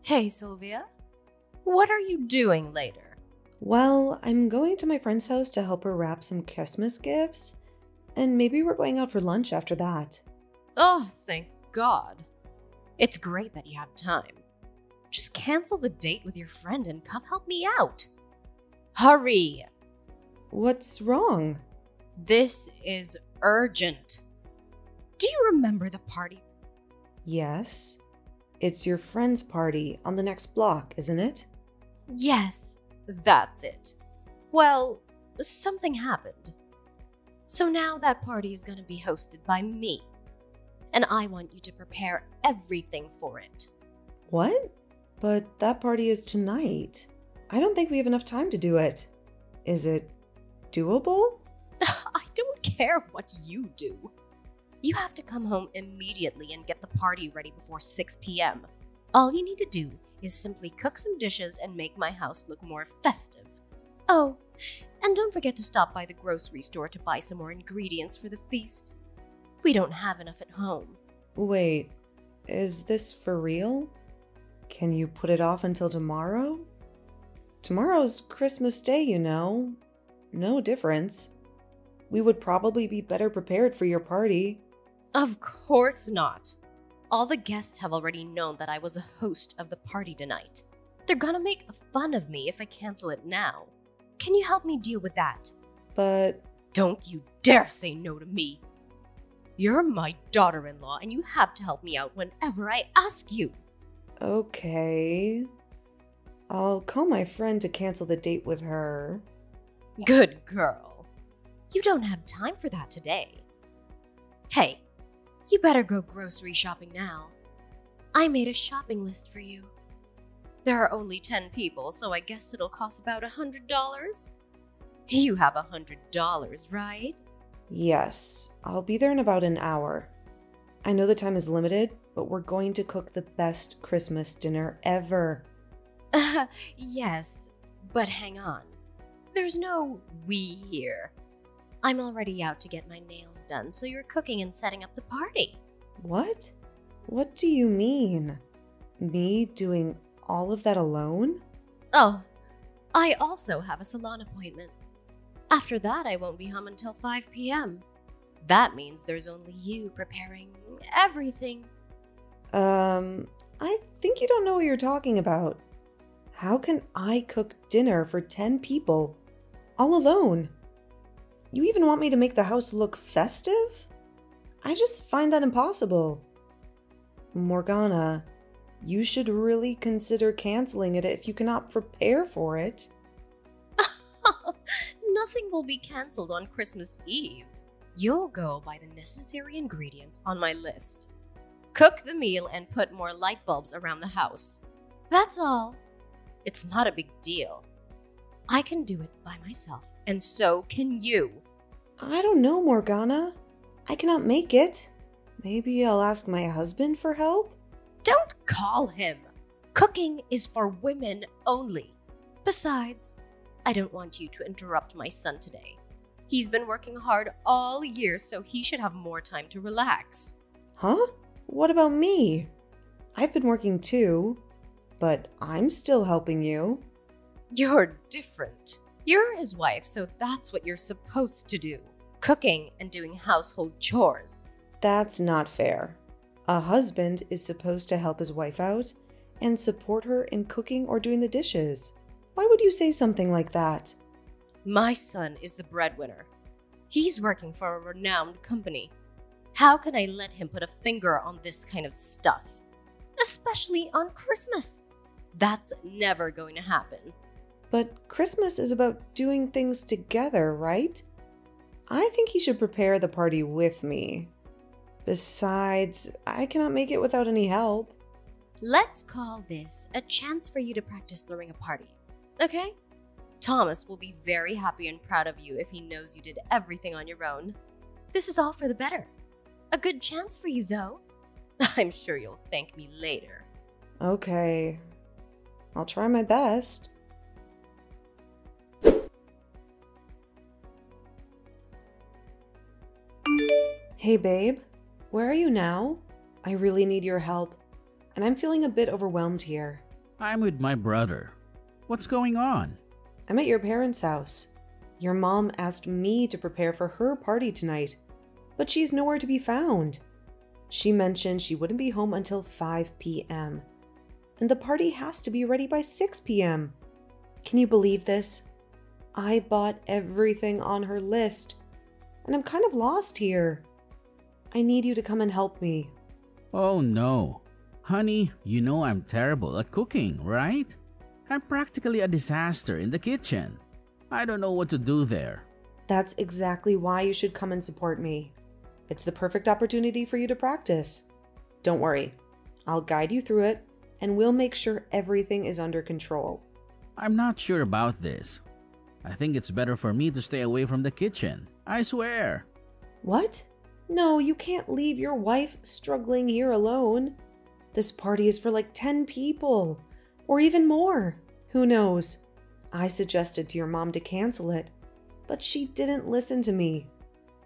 Hey, Sylvia. What are you doing later? Well, I'm going to my friend's house to help her wrap some Christmas gifts, and maybe we're going out for lunch after that. Oh, thank God. It's great that you have time. Just cancel the date with your friend and come help me out. Hurry! What's wrong? This is urgent. Do you remember the party? Yes. It's your friend's party on the next block, isn't it? Yes, that's it. Well, something happened. So now that party is gonna be hosted by me. And I want you to prepare everything for it. What? But that party is tonight. I don't think we have enough time to do it. Is it doable? I don't care what you do. You have to come home immediately and get the party ready before 6 p.m. All you need to do is simply cook some dishes and make my house look more festive. Oh, and don't forget to stop by the grocery store to buy some more ingredients for the feast. We don't have enough at home. Wait, is this for real? Can you put it off until tomorrow? Tomorrow's Christmas Day, you know. No difference. We would probably be better prepared for your party. Of course not. All the guests have already known that I was a host of the party tonight. They're gonna make fun of me if I cancel it now. Can you help me deal with that? But Don't you dare say no to me. You're my daughter-in-law and you have to help me out whenever I ask you. okay. I'll call my friend to cancel the date with her. Good girl. You don't have time for that today. Hey, you better go grocery shopping now. I made a shopping list for you. There are only 10 people, so I guess it'll cost about $100. You have $100, right? Yes, I'll be there in about an hour. I know the time is limited, but we're going to cook the best Christmas dinner ever. Yes, but hang on. There's no we here. I'm already out to get my nails done, so you're cooking and setting up the party. What? What do you mean? Me doing all of that alone? Oh, I also have a salon appointment. After that, I won't be home until 5 p.m. That means there's only you preparing everything. I think you don't know what you're talking about. How can I cook dinner for 10 people all alone? You even want me to make the house look festive? I just find that impossible. Morgana, you should really consider canceling it if you cannot prepare for it. Nothing will be cancelled on Christmas Eve. You'll go buy the necessary ingredients on my list. Cook the meal and put more light bulbs around the house. That's all. It's not a big deal. I can do it by myself, and so can you. I don't know, Morgana. I cannot make it. Maybe I'll ask my husband for help? Don't call him. Cooking is for women only. Besides, I don't want you to interrupt my son today. He's been working hard all year, so he should have more time to relax. Huh? What about me? I've been working too, but I'm still helping you. You're different. You're his wife, so that's what you're supposed to do. Cooking and doing household chores. That's not fair. A husband is supposed to help his wife out and support her in cooking or doing the dishes. Why would you say something like that? My son is the breadwinner. He's working for a renowned company. How can I let him put a finger on this kind of stuff? Especially on Christmas. That's never going to happen. But Christmas is about doing things together, right? I think he should prepare the party with me. Besides, I cannot make it without any help. Let's call this a chance for you to practice throwing a party, okay? Thomas will be very happy and proud of you if he knows you did everything on your own. This is all for the better. A good chance for you, though. I'm sure you'll thank me later. Okay, I'll try my best. Hey babe, where are you now? I really need your help, and I'm feeling a bit overwhelmed here. I'm with my brother. What's going on? I'm at your parents' house. Your mom asked me to prepare for her party tonight, but she's nowhere to be found. She mentioned she wouldn't be home until 5 p.m. and the party has to be ready by 6 p.m. Can you believe this? I bought everything on her list, and I'm kind of lost here. I need you to come and help me. Oh no. Honey, you know I'm terrible at cooking, right? I'm practically a disaster in the kitchen. I don't know what to do there. That's exactly why you should come and support me. It's the perfect opportunity for you to practice. Don't worry, I'll guide you through it, and we'll make sure everything is under control. I'm not sure about this. I think it's better for me to stay away from the kitchen. I swear. What? No, you can't leave your wife struggling here alone. This party is for like 10 people, or even more. Who knows? I suggested to your mom to cancel it, but she didn't listen to me.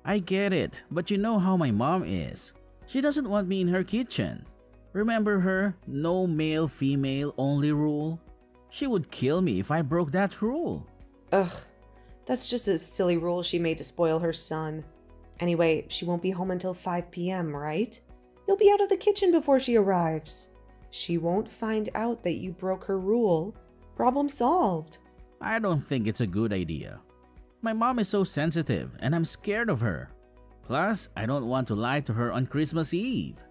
I get it, but you know how my mom is. She doesn't want me in her kitchen. Remember her no male female only rule? She would kill me if I broke that rule. Ugh, that's just a silly rule she made to spoil her son. Anyway, she won't be home until 5 p.m., right? You'll be out of the kitchen before she arrives. She won't find out that you broke her rule. Problem solved. I don't think it's a good idea. My mom is so sensitive and I'm scared of her. Plus, I don't want to lie to her on Christmas Eve.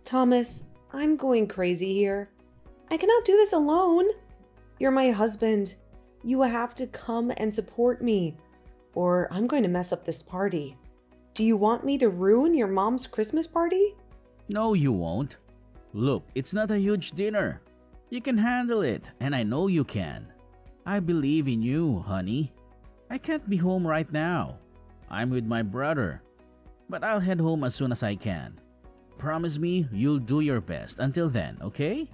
Thomas, I'm going crazy here. I cannot do this alone. You're my husband. You have to come and support me, or I'm going to mess up this party. Do you want me to ruin your mom's Christmas party? No, you won't. Look, it's not a huge dinner. You can handle it, and I know you can. I believe in you, honey. I can't be home right now. I'm with my brother. But I'll head home as soon as I can. Promise me you'll do your best until then, okay?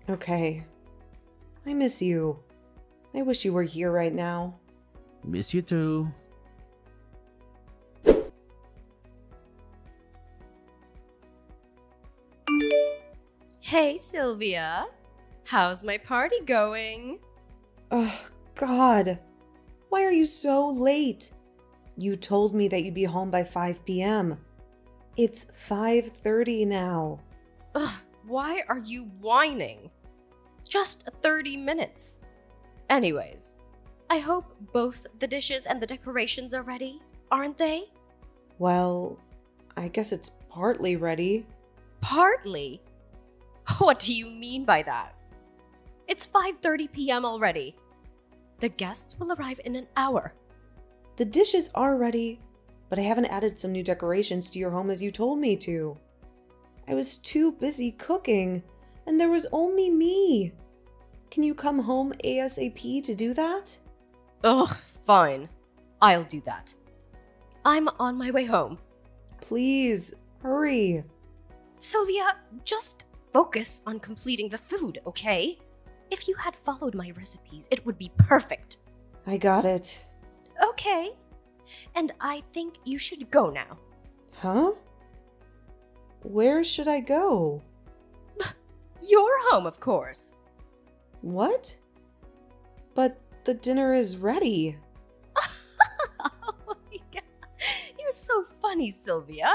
Okay. I miss you. I wish you were here right now. Miss you too. Hey, Sylvia. How's my party going? Oh, God. Why are you so late? You told me that you'd be home by 5 p.m. It's 5:30 now. Ugh, why are you whining? Just 30 minutes. Anyways, I hope both the dishes and the decorations are ready, aren't they? Well, I guess it's partly ready. Partly? What do you mean by that? It's 5:30 p.m. already. The guests will arrive in an hour. The dishes are ready, but I haven't added some new decorations to your home as you told me to. I was too busy cooking, and there was only me. Can you come home ASAP to do that? Ugh, fine. I'll do that. I'm on my way home. Please, hurry. Sylvia, just focus on completing the food, okay? If you had followed my recipes, it would be perfect. I got it. Okay. And I think you should go now. Huh? Where should I go? Your home, of course. What? But the dinner is ready. Oh my God. You're so funny, Sylvia.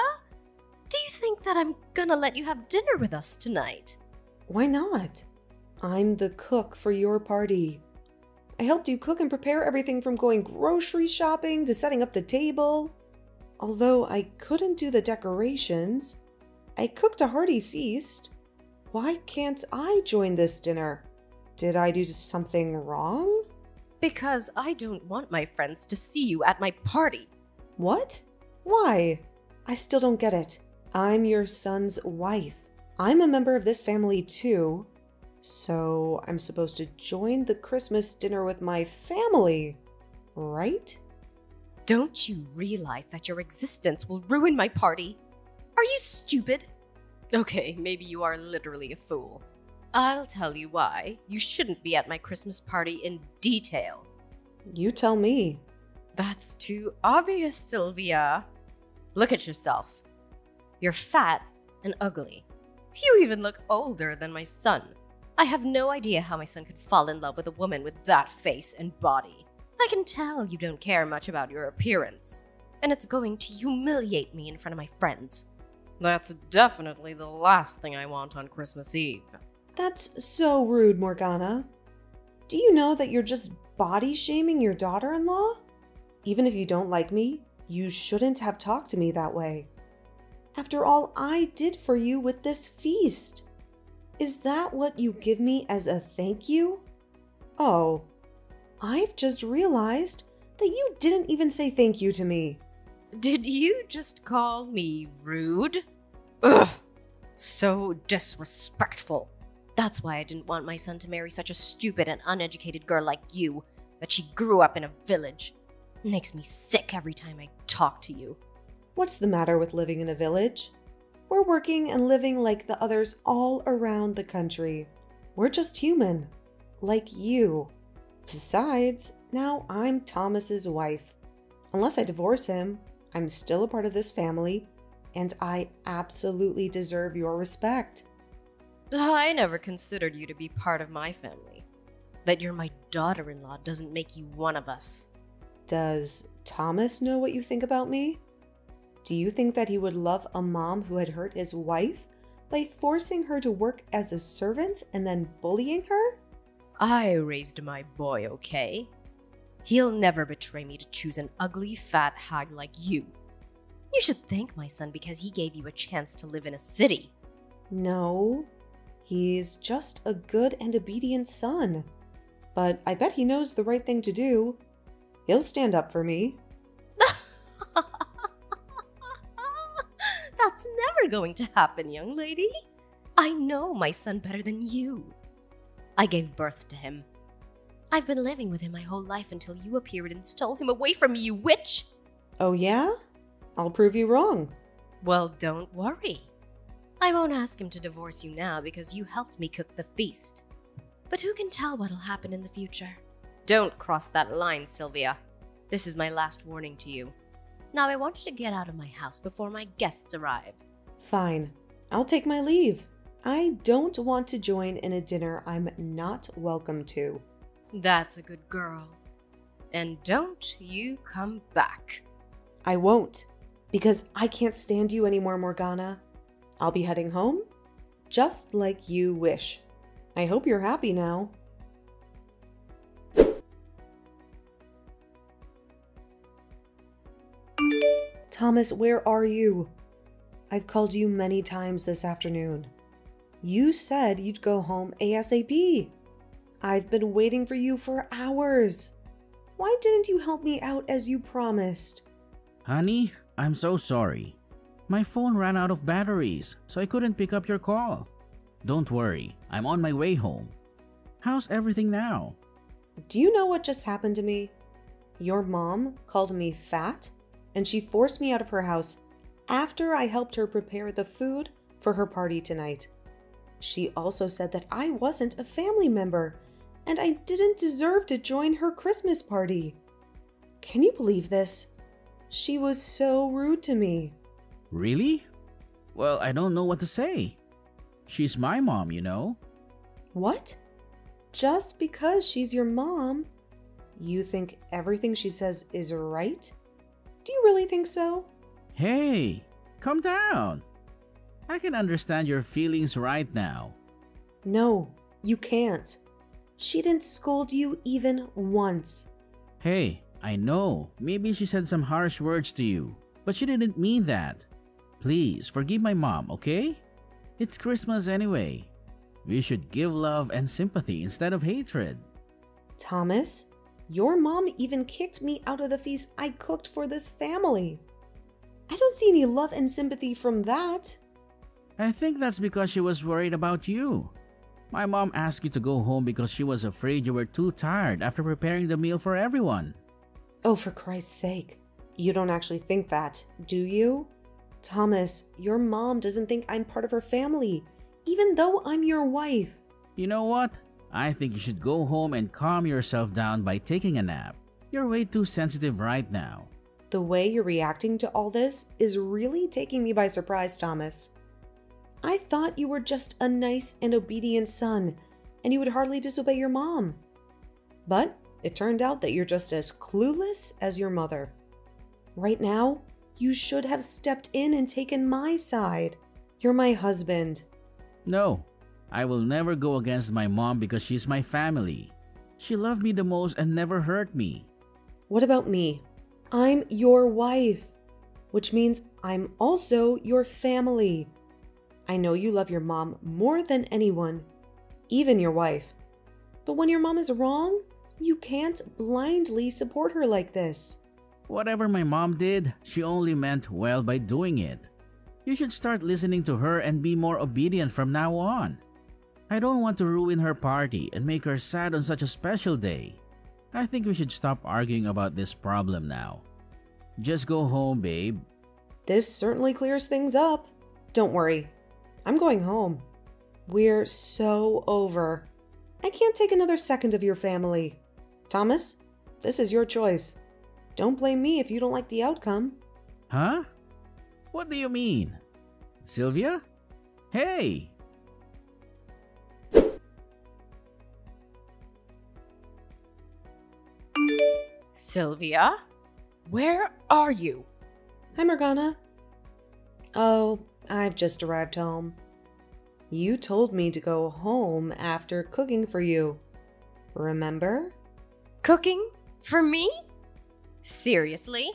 Do you think that I'm gonna let you have dinner with us tonight? Why not? I'm the cook for your party. I helped you cook and prepare everything from going grocery shopping to setting up the table. Although I couldn't do the decorations, I cooked a hearty feast. Why can't I join this dinner? Did I do something wrong? Because I don't want my friends to see you at my party. What? Why? I still don't get it. I'm your son's wife. I'm a member of this family too. So I'm supposed to join the Christmas dinner with my family, right? Don't you realize that your existence will ruin my party? Are you stupid? Okay, maybe you are literally a fool. I'll tell you why you shouldn't be at my Christmas party in detail. You tell me. That's too obvious, Sylvia. Look at yourself. You're fat and ugly. You even look older than my son. I have no idea how my son could fall in love with a woman with that face and body. I can tell you don't care much about your appearance, and it's going to humiliate me in front of my friends. That's definitely the last thing I want on Christmas Eve. That's so rude, Morgana. Do you know that you're just body shaming your daughter-in-law? Even if you don't like me, you shouldn't have talked to me that way. After all I did for you with this feast. Is that what you give me as a thank you? Oh, I've just realized that you didn't even say thank you to me. Did you just call me rude? Ugh, so disrespectful. That's why I didn't want my son to marry such a stupid and uneducated girl like you, that she grew up in a village. It makes me sick every time I talk to you. What's the matter with living in a village? We're working and living like the others all around the country. We're just human, like you. Besides, now I'm Thomas's wife. Unless I divorce him, I'm still a part of this family, and I absolutely deserve your respect. I never considered you to be part of my family. That you're my daughter-in-law doesn't make you one of us. Does Thomas know what you think about me? Do you think that he would love a mom who had hurt his wife by forcing her to work as a servant and then bullying her? I raised my boy, okay? He'll never betray me to choose an ugly, fat hag like you. You should thank my son because he gave you a chance to live in a city. No, he's just a good and obedient son. But I bet he knows the right thing to do. He'll stand up for me. That's never going to happen, young lady. I know my son better than you. I gave birth to him. I've been living with him my whole life until you appeared and stole him away from me, you witch! Oh yeah? I'll prove you wrong. Well, don't worry. I won't ask him to divorce you now because you helped me cook the feast. But who can tell what'll happen in the future? Don't cross that line, Sylvia. This is my last warning to you. Now I want you to get out of my house before my guests arrive. Fine. I'll take my leave. I don't want to join in a dinner I'm not welcome to. That's a good girl. And don't you come back. I won't, because I can't stand you anymore, Morgana. I'll be heading home, just like you wish. I hope you're happy now. Thomas, where are you? I've called you many times this afternoon. You said you'd go home ASAP. I've been waiting for you for hours. Why didn't you help me out as you promised? Honey, I'm so sorry. My phone ran out of batteries, so I couldn't pick up your call. Don't worry, I'm on my way home. How's everything now? Do you know what just happened to me? Your mom called me fat, and she forced me out of her house after I helped her prepare the food for her party tonight. She also said that I wasn't a family member, and I didn't deserve to join her Christmas party. Can you believe this? She was so rude to me. Really? Well, I don't know what to say. She's my mom, you know. What? Just because she's your mom, you think everything she says is right? Do you really think so? Hey, calm down. I can understand your feelings right now. No, you can't. She didn't scold you even once. Hey, I know, maybe she said some harsh words to you, but she didn't mean that. Please forgive my mom, okay? It's Christmas anyway. We should give love and sympathy instead of hatred. Thomas, your mom even kicked me out of the feast I cooked for this family. I don't see any love and sympathy from that. I think that's because she was worried about you. My mom asked you to go home because she was afraid you were too tired after preparing the meal for everyone. Oh, for Christ's sake. You don't actually think that, do you? Thomas, your mom doesn't think I'm part of her family, even though I'm your wife. You know what? I think you should go home and calm yourself down by taking a nap. You're way too sensitive right now. The way you're reacting to all this is really taking me by surprise, Thomas. I thought you were just a nice and obedient son, and you would hardly disobey your mom. But it turned out that you're just as clueless as your mother. Right now, you should have stepped in and taken my side. You're my husband. No, I will never go against my mom because she's my family. She loved me the most and never hurt me. What about me? I'm your wife, which means I'm also your family. I know you love your mom more than anyone, even your wife. But when your mom is wrong, you can't blindly support her like this. Whatever my mom did, she only meant well by doing it. You should start listening to her and be more obedient from now on. I don't want to ruin her party and make her sad on such a special day. I think we should stop arguing about this problem now. Just go home, babe. This certainly clears things up. Don't worry. I'm going home. We're so over. I can't take another second of your family. Thomas, this is your choice. Don't blame me if you don't like the outcome. Huh? What do you mean? Sylvia? Hey! Sylvia? Where are you? Hi, Morgana. Oh, I've just arrived home. You told me to go home after cooking for you. Remember? Cooking? For me? Seriously?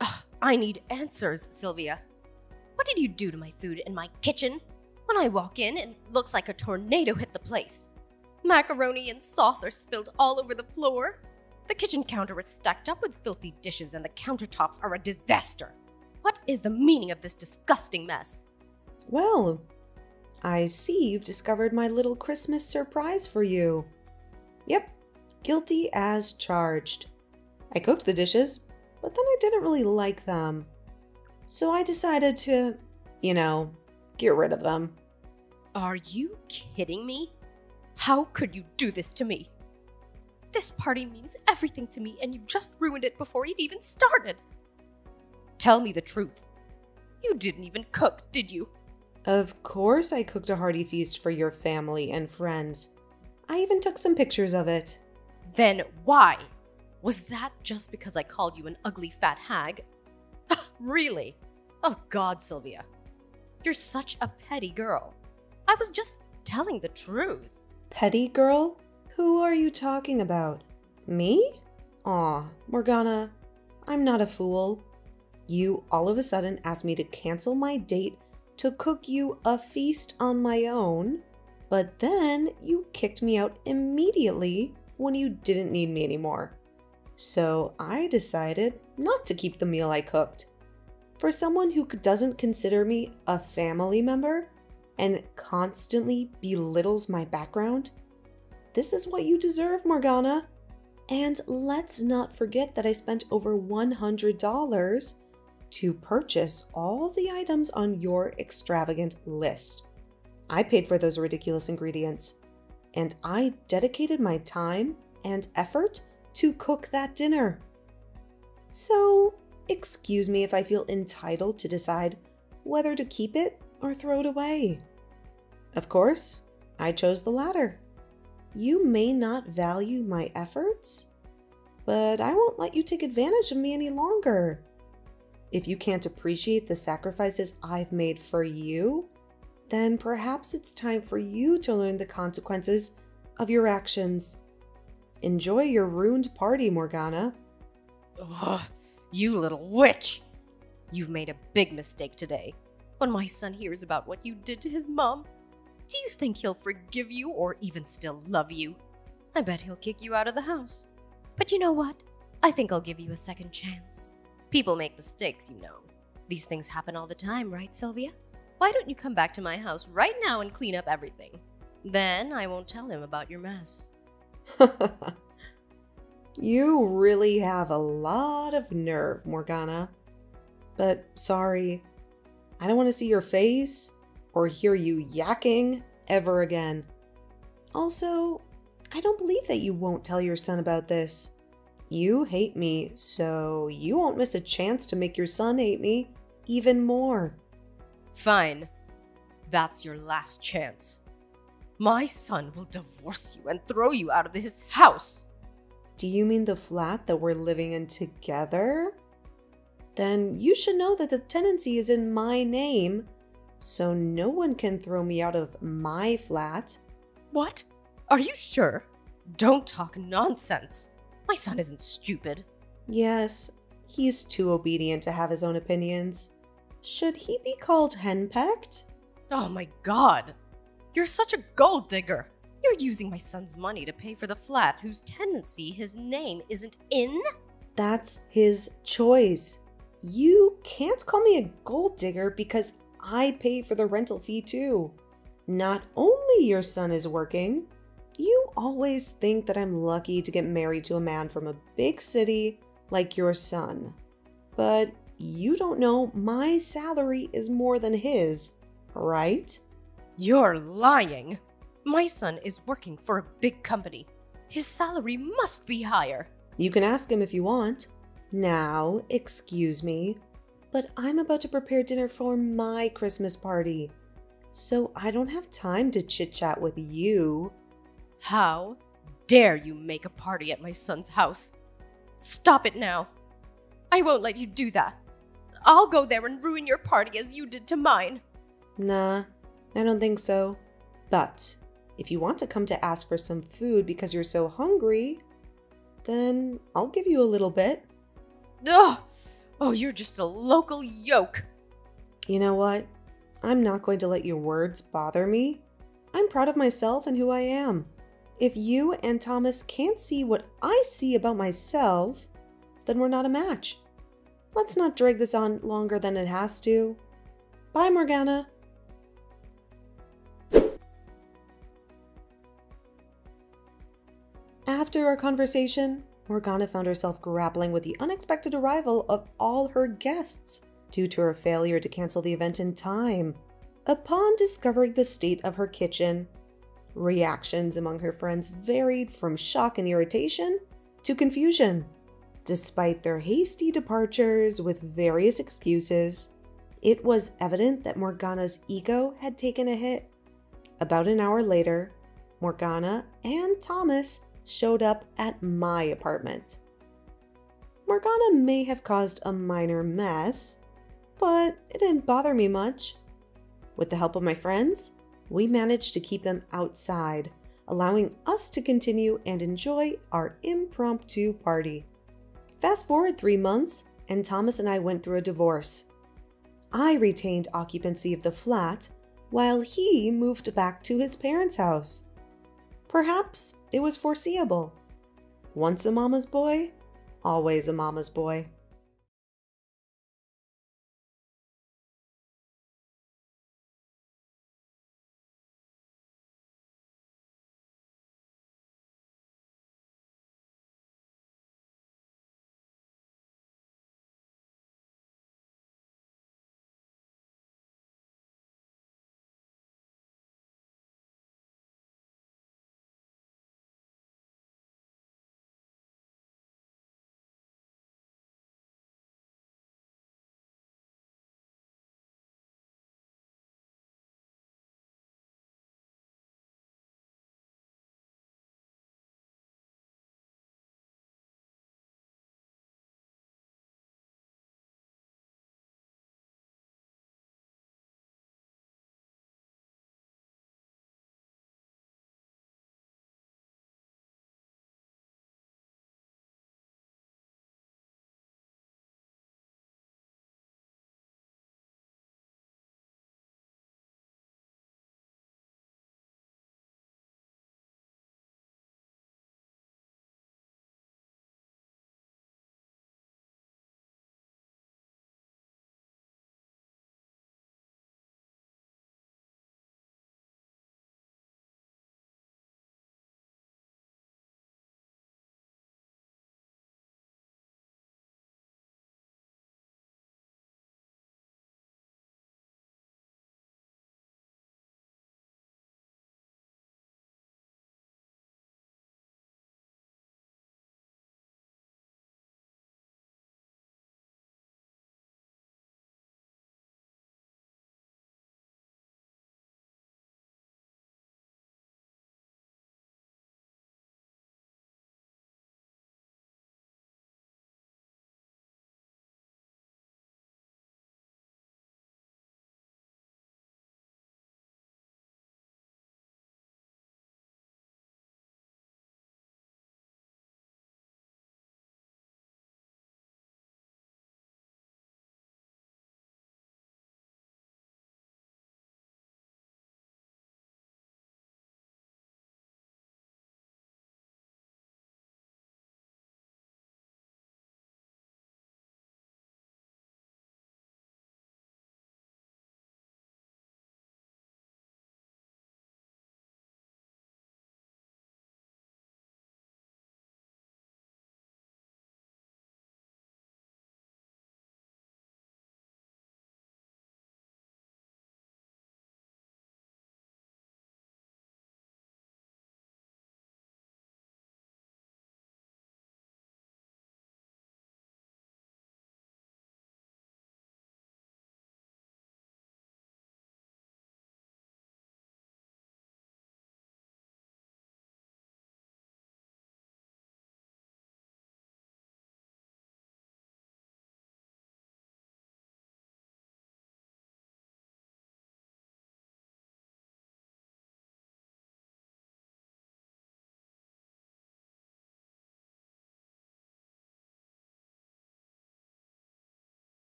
Ugh, I need answers, Sylvia. What did you do to my food in my kitchen? When I walk in, it looks like a tornado hit the place. Macaroni and sauce are spilled all over the floor. The kitchen counter is stacked up with filthy dishes and the countertops are a disaster. What is the meaning of this disgusting mess? Well, I see you've discovered my little Christmas surprise for you. Yep, guilty as charged. I cooked the dishes, but then I didn't really like them. So I decided to, get rid of them. Are you kidding me? How could you do this to me? This party means everything to me and you've just ruined it before it even started. Tell me the truth. You didn't even cook, did you? Of course I cooked a hearty feast for your family and friends. I even took some pictures of it. Then why? Was that just because I called you an ugly fat hag? Really? Oh God, Sylvia. You're such a petty girl. I was just telling the truth. Petty girl? Who are you talking about? Me? Aw, Morgana, I'm not a fool. You all of a sudden asked me to cancel my date to cook you a feast on my own, but then you kicked me out immediately when you didn't need me anymore. So I decided not to keep the meal I cooked. For someone who doesn't consider me a family member and constantly belittles my background, this is what you deserve, Morgana. And let's not forget that I spent over $100 to purchase all the items on your extravagant list. I paid for those ridiculous ingredients, and I dedicated my time and effort to cook that dinner. So, excuse me if I feel entitled to decide whether to keep it or throw it away. Of course, I chose the latter. You may not value my efforts, but I won't let you take advantage of me any longer. If you can't appreciate the sacrifices I've made for you, then perhaps it's time for you to learn the consequences of your actions. Enjoy your ruined party, Morgana. Ugh, you little witch! You've made a big mistake today. When my son hears about what you did to his mom, do you think he'll forgive you or even still love you? I bet he'll kick you out of the house. But you know what? I think I'll give you a second chance. People make mistakes, you know. These things happen all the time, right, Sylvia? Why don't you come back to my house right now and clean up everything? Then I won't tell him about your mess. You really have a lot of nerve, Morgana. But sorry, I don't want to see your face or hear you yakking ever again. Also, I don't believe that you won't tell your son about this. You hate me, so you won't miss a chance to make your son hate me even more. Fine. That's your last chance. My son will divorce you and throw you out of his house. Do you mean the flat that we're living in together? Then you should know that the tenancy is in my name, so no one can throw me out of my flat. What? Are you sure? Don't talk nonsense. My son isn't stupid. Yes, he's too obedient to have his own opinions. Should he be called henpecked? Oh my god. You're such a gold digger. You're using my son's money to pay for the flat whose tenancy his name isn't in? That's his choice. You can't call me a gold digger because I pay for the rental fee too. Not only your son is working, you always think that I'm lucky to get married to a man from a big city like your son. But you don't know my salary is more than his, right? You're lying. My son is working for a big company. His salary must be higher. You can ask him if you want. Now, excuse me, but I'm about to prepare dinner for my Christmas party, so I don't have time to chit-chat with you. How dare you make a party at my son's house? Stop it now. I won't let you do that. I'll go there and ruin your party as you did to mine. Nah, I don't think so. But if you want to come to ask for some food because you're so hungry, then I'll give you a little bit. Ugh! Oh, you're just a local yoke. You know what? I'm not going to let your words bother me. I'm proud of myself and who I am. If you and Thomas can't see what I see about myself, then we're not a match. Let's not drag this on longer than it has to. Bye, Morgana. After our conversation, Morgana found herself grappling with the unexpected arrival of all her guests due to her failure to cancel the event in time. Upon discovering the state of her kitchen, reactions among her friends varied from shock and irritation to confusion. Despite their hasty departures with various excuses, it was evident that Morgana's ego had taken a hit. About an hour later, Morgana and Thomas showed up at my apartment. Morgana may have caused a minor mess, but it didn't bother me much. With the help of my friends, we managed to keep them outside, allowing us to continue and enjoy our impromptu party. Fast forward 3 months, and Thomas and I went through a divorce. I retained occupancy of the flat, while he moved back to his parents' house. Perhaps it was foreseeable. Once a mama's boy, always a mama's boy.